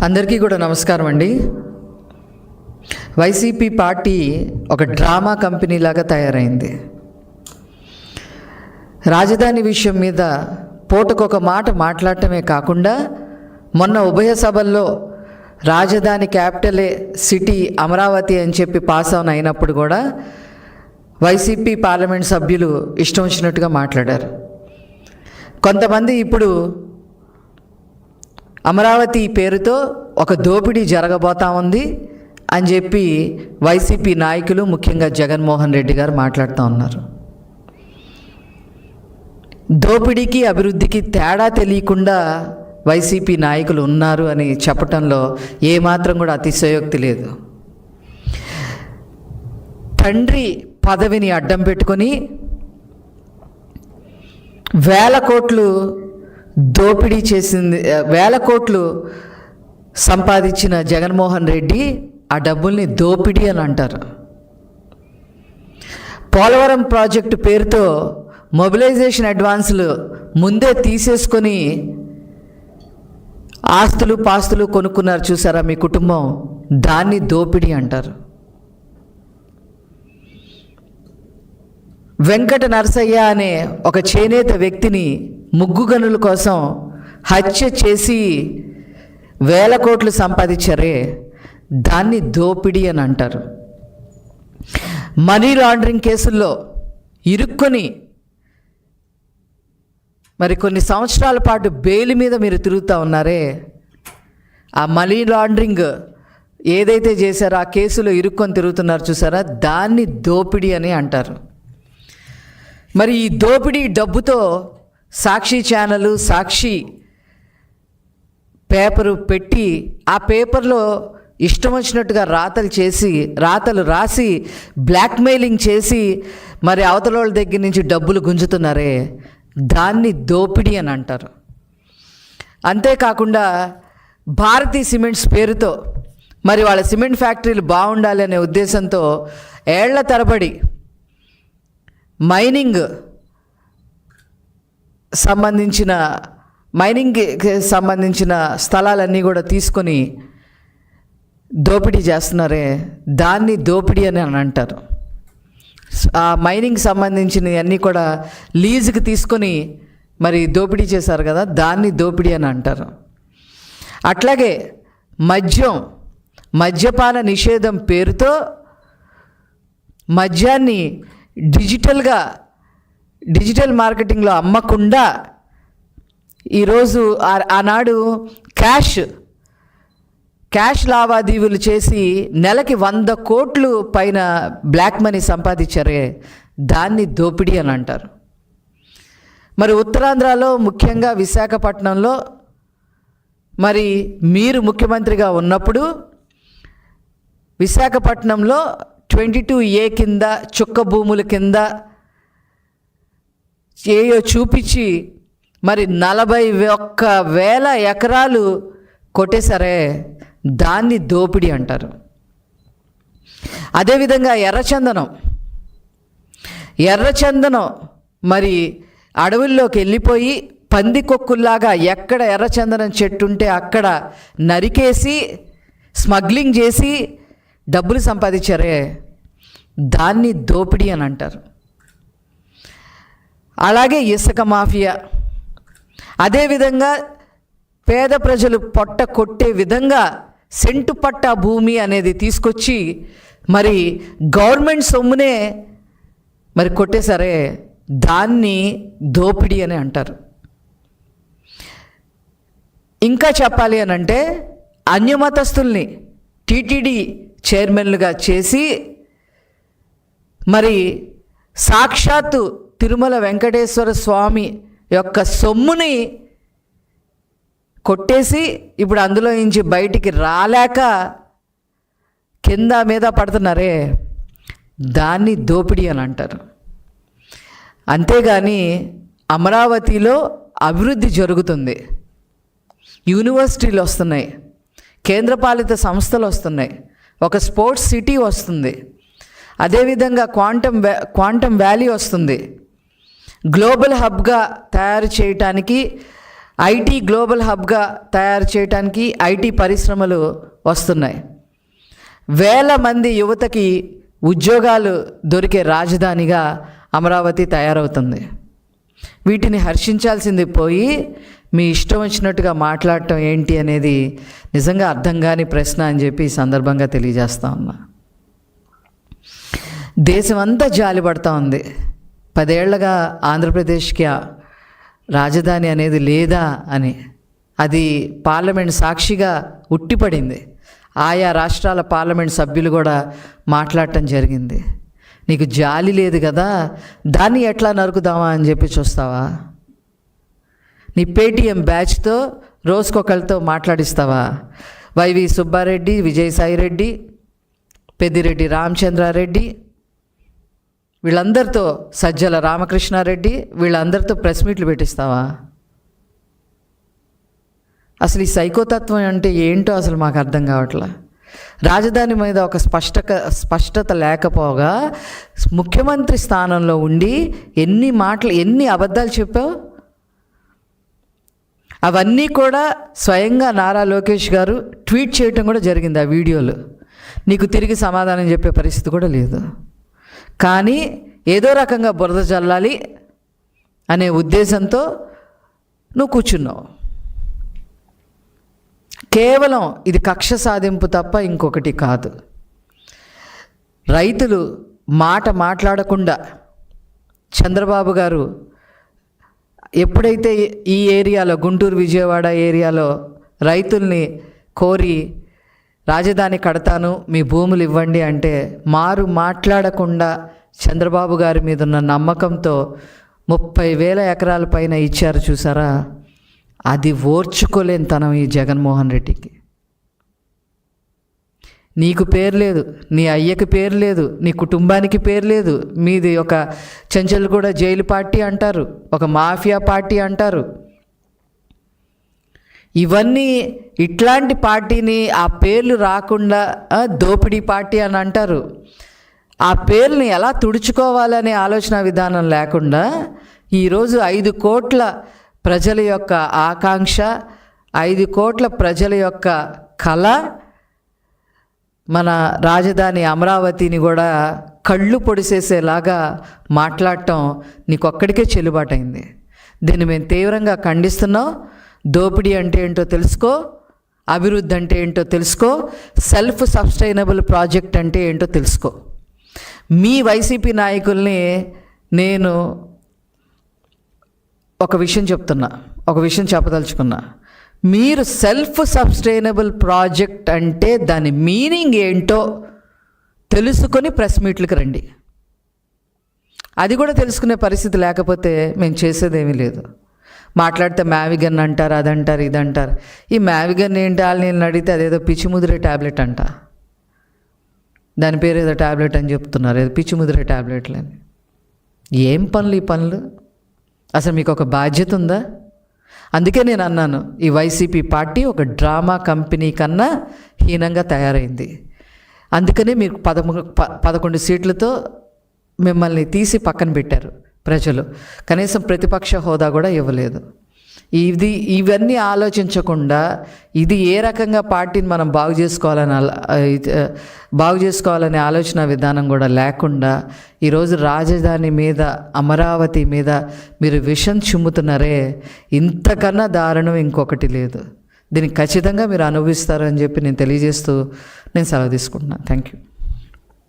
అందరికీ కూడా నమస్కారం అండి. వైసీపీ పార్టీ ఒక డ్రామా కంపెనీ లాగా తయారైంది. రాజధాని విషయం మీద పూటకొక మాట మాట్లాడటమే కాకుండా మొన్న ఉభయ సభల్లో రాజధాని క్యాపిటలే సిటీ అమరావతి అని చెప్పి పాస్ ఆన్ అయినప్పుడు కూడా వైసీపీ పార్లమెంట్ సభ్యులు ఇష్టం వచ్చినట్టుగా మాట్లాడారు. కొంతమంది ఇప్పుడు అమరావతి పేరుతో ఒక దోపిడీ జరగబోతా ఉంది అని చెప్పి వైసీపీ నాయకులు, ముఖ్యంగా జగన్మోహన్ రెడ్డి గారు మాట్లాడుతూ ఉన్నారు. దోపిడీకి అభివృద్ధికి తేడా తెలియకుండా వైసీపీ నాయకులు ఉన్నారు అని చెప్పటంలో ఏమాత్రం కూడా అతిశయోక్తి లేదు. తండ్రి పదవిని అడ్డం పెట్టుకొని వేల కోట్లు దోపిడీ చేసింది, వేల కోట్లు సంపాదించిన జగన్మోహన్ రెడ్డి ఆ డబ్బుల్ని దోపిడీ అని అంటారు. పోలవరం ప్రాజెక్టు పేరుతో మొబిలైజేషన్ అడ్వాన్సులు ముందే తీసేసుకొని ఆస్తులు పాస్తులు కొనుక్కున్నారు చూసారా మీ కుటుంబం, దాన్ని దోపిడీ అంటారు. వెంకట నరసయ్య అనే ఒక చేనేత వ్యక్తిని ముగ్గు గనుల కోసం హత్య చేసి వేల కోట్లు సంపాదించారే, దాన్ని దోపిడీ అని అంటారు. మనీ లాండరింగ్ కేసుల్లో ఇరుక్కొని మరి కొన్ని సంవత్సరాల పాటు బెయిల్ మీద మీరు తిరుగుతూ ఉన్నారే, ఆ మనీ లాండరింగ్ ఏదైతే చేశారో ఆ కేసులో ఇరుక్కొని తిరుగుతున్నారు చూసారా, దాన్ని దోపిడీ అని అంటారు. మరి ఈ దోపిడీ డబ్బుతో సాక్షి ఛానల్, సాక్షి పేపరు పెట్టి ఆ పేపర్లో ఇష్టం వచ్చినట్టుగా రాతలు రాసి బ్లాక్మెయిలింగ్ చేసి మరి అవతల వాళ్ళ దగ్గర నుంచి డబ్బులు గుంజుతున్నారే, దాన్ని దోపిడీ అని అంటారు. అంతేకాకుండా భారతీ సిమెంట్స్ పేరుతో మరి వాళ్ళ సిమెంట్ ఫ్యాక్టరీలు బాగుండాలి అనే ఉద్దేశంతో ఏళ్ల తరబడి మైనింగ్కి సంబంధించిన స్థలాలన్నీ కూడా తీసుకొని దోపిడీ చేస్తున్నారే, దాన్ని దోపిడీ అని అంటారు. ఆ మైనింగ్ సంబంధించినవి అన్నీ కూడా లీజుకి తీసుకొని మరి దోపిడీ చేశారు కదా, దాన్ని దోపిడీ అని అంటారు. అట్లాగే మద్యపాన నిషేధం పేరుతో మద్యాన్ని డిజిటల్ మార్కెటింగ్లో అమ్మకుండా ఈరోజు ఆనాడు క్యాష్ లావాదేవీలు చేసి నెలకి 100 కోట్లు పైన బ్లాక్ మనీ సంపాదించారే, దాన్ని దోపిడీ అని అంటారు. మరి ఉత్తరాంధ్రలో ముఖ్యంగా విశాఖపట్నంలో మరి మీరు ముఖ్యమంత్రిగా ఉన్నప్పుడు విశాఖపట్నంలో 22A కింద చుక్క భూముల కింద ఏయో చూపించి మరి 41,000 ఎకరాలు కొట్టేశారే, దాన్ని దోపిడీ అంటారు. అదేవిధంగా ఎర్రచందనం మరి అడవుల్లోకి వెళ్ళిపోయి పందికొక్కుల్లాగా ఎక్కడ ఎర్రచందనం చెట్టు ఉంటే అక్కడ నరికేసి స్మగ్లింగ్ చేసి డబ్బులు సంపాదించారే, దాన్ని దోపిడీ అని అంటారు. అలాగే ఇసుక మాఫియా, అదేవిధంగా పేద ప్రజలు పొట్ట కొట్టే విధంగా సెంటు పట్టా భూమి అనేది తీసుకొచ్చి మరి గవర్నమెంట్ సొమ్మునే మరి కొట్టేశారే, దాన్ని దోపిడీ అని అంటారు. ఇంకా చెప్పాలి అని అంటే అన్యమతస్తుల్ని టీటీడీ చైర్మన్లుగా చేసి మరి సాక్షాత్తు తిరుమల వెంకటేశ్వర స్వామి యొక్క సొమ్ముని కొట్టేసి ఇప్పుడు అందులో నుంచి బయటికి రాలేక కింద మీద పడుతున్నారే, దాన్ని దోపిడీ అని అంటారు. అంతేగాని అమరావతిలో అభివృద్ధి జరుగుతుంది, యూనివర్సిటీలు వస్తున్నాయి, కేంద్రపాలిత సంస్థలు వస్తున్నాయి, ఒక స్పోర్ట్స్ సిటీ వస్తుంది, అదేవిధంగా క్వాంటమ్ వ్యాలీ వస్తుంది, గ్లోబల్ హబ్గా తయారు చేయటానికి ఐటీ గ్లోబల్ హబ్గా తయారు చేయడానికి ఐటీ పరిశ్రమలు వస్తున్నాయి. వేల మంది యువతకి ఉద్యోగాలు దొరికే రాజధానిగా అమరావతి తయారవుతుంది. వీటిని హర్షించాల్సింది పోయి మీ ఇష్టం వచ్చినట్టుగా మాట్లాడటం ఏంటి అనేది నిజంగా అర్థం కాని ప్రశ్న అని చెప్పి ఈ సందర్భంగా తెలియజేస్తా ఉన్నా. దేశమంతా జాలిపడతా ఉంది. 10 ఏళ్లుగా ఆంధ్రప్రదేశ్కి రాజధాని అనేది లేదా అని. అది పార్లమెంట్ సాక్షిగా ఉట్టిపడింది. ఆయా రాష్ట్రాల పార్లమెంట్ సభ్యులు కూడా మాట్లాడటం జరిగింది. నీకు జాలి లేదు కదా, దాన్ని ఎట్లా నరుకుదామా అని చెప్పి చూస్తావా? నీ పేటీఎం బ్యాచ్తో రోజుకొకరితో మాట్లాడిస్తావా? వైవి సుబ్బారెడ్డి, విజయసాయిరెడ్డి, పెద్దిరెడ్డి రామచంద్రారెడ్డి, వీళ్ళందరితో, సజ్జల రామకృష్ణారెడ్డి, వీళ్ళందరితో ప్రెస్ మీట్లు పెట్టిస్తావా? అసలు ఈ సైకోతత్వం అంటే ఏంటో అసలు మాకు అర్థం కావట్లే. రాజధాని మీద ఒక స్పష్టత లేకపోగా ముఖ్యమంత్రి స్థానంలో ఉండి ఎన్ని అబద్ధాలు చెప్పావు. అవన్నీ కూడా స్వయంగా నారా లోకేష్ గారు ట్వీట్ చేయటం కూడా జరిగింది. ఆ వీడియోలు నీకు తిరిగి సమాధానం చెప్పే పరిస్థితి కూడా లేదు. కానీ ఏదో రకంగా బురద జల్లాలి అనే ఉద్దేశంతో నువ్వు కూర్చున్నావు. కేవలం ఇది కక్ష సాధింపు తప్ప ఇంకొకటి కాదు. రైతులు మాట్లాడకుండా చంద్రబాబు గారు ఎప్పుడైతే ఈ ఏరియాలో, గుంటూరు విజయవాడ ఏరియాలో రైతుల్ని కోరి రాజధాని కడతాను, మీ భూములు ఇవ్వండి అంటే మాట్లాడకుండా చంద్రబాబు గారి మీద ఉన్న నమ్మకంతో 30,000 ఎకరాల పైన ఇచ్చారు చూసారా? అది ఓర్చుకోలేని తనం ఈ జగన్మోహన్ రెడ్డికి. నీకు పేరు లేదు, నీ అయ్యకి పేరు లేదు, నీ కుటుంబానికి పేరు లేదు. మీది ఒక చెంచల్గూడ జైలు పార్టీ అంటారు, ఒక మాఫియా పార్టీ అంటారు. ఇవన్నీ ఇట్లాంటి పార్టీని ఆ పేర్లు రాకుండా దోపిడీ పార్టీ అని అంటారు. ఆ పేర్లని ఎలా తుడుచుకోవాలనే ఆలోచన విధానం లేకుండా ఈరోజు 5 కోట్ల ప్రజల యొక్క ఆకాంక్ష, 5 కోట్ల ప్రజల యొక్క కళ, మన రాజధాని అమరావతిని కూడా కళ్ళు పొడిసేసేలాగా మాట్లాడటం నీకొక్కడికే చెల్లుబాటైంది. దీన్ని మేము తీవ్రంగా ఖండిస్తున్నాం. దోపిడీ అంటే ఏంటో తెలుసుకో, అభివృద్ధి అంటే ఏంటో తెలుసుకో, సెల్ఫ్ సస్టైనబుల్ ప్రాజెక్ట్ అంటే ఏంటో తెలుసుకో. మీ వైసీపీ నాయకుల్ని నేను ఒక విషయం చెప్పదలుచుకున్నా. మీరు సెల్ఫ్ సస్టైనబుల్ ప్రాజెక్ట్ అంటే దాని మీనింగ్ ఏంటో తెలుసుకొని ప్రెస్ మీట్లకు రండి. అది కూడా తెలుసుకునే పరిస్థితి లేకపోతే మేము చేసేదేమీ లేదు. మాట్లాడితే మ్యావిగన్ అంటారు, అదంటారు, ఇదంటారు. ఈ మ్యావిగన్ ఏంటి? నేను అడిగితే అదేదో పిచ్చిముదిరే ట్యాబ్లెట్ అంట. దాని పేరు ఏదో ట్యాబ్లెట్ అని చెప్తున్నారు, ఏదో పిచ్చిముదిరే ట్యాబ్లెట్లని. ఏం పనులు ఈ పనులు? అసలు మీకు ఒక బాధ్యత ఉందా? అందుకే నేను అన్నాను, ఈ వైసీపీ పార్టీ ఒక డ్రామా కంపెనీ కన్నా హీనంగా తయారైంది. అందుకనే మీరు 11 సీట్లతో మిమ్మల్ని తీసి పక్కన పెట్టారు ప్రజలు. కనీసం ప్రతిపక్ష హోదా కూడా ఇవ్వలేదు. ఇవన్నీ ఆలోచించకుండా ఇది ఏ రకంగా పార్టీని మనం బాగు చేసుకోవాలనే ఆలోచన విధానం కూడా లేకుండా ఈరోజు రాజధాని మీద, అమరావతి మీద మీరు విషం చిమ్ముతున్నారే, ఇంతకన్నా దారుణం ఇంకొకటి లేదు. దీనికి ఖచ్చితంగా మీరు అనుభవిస్తారని చెప్పి నేను తెలియజేస్తూ నేను సెలవు తీసుకుంటున్నాను. Thank you.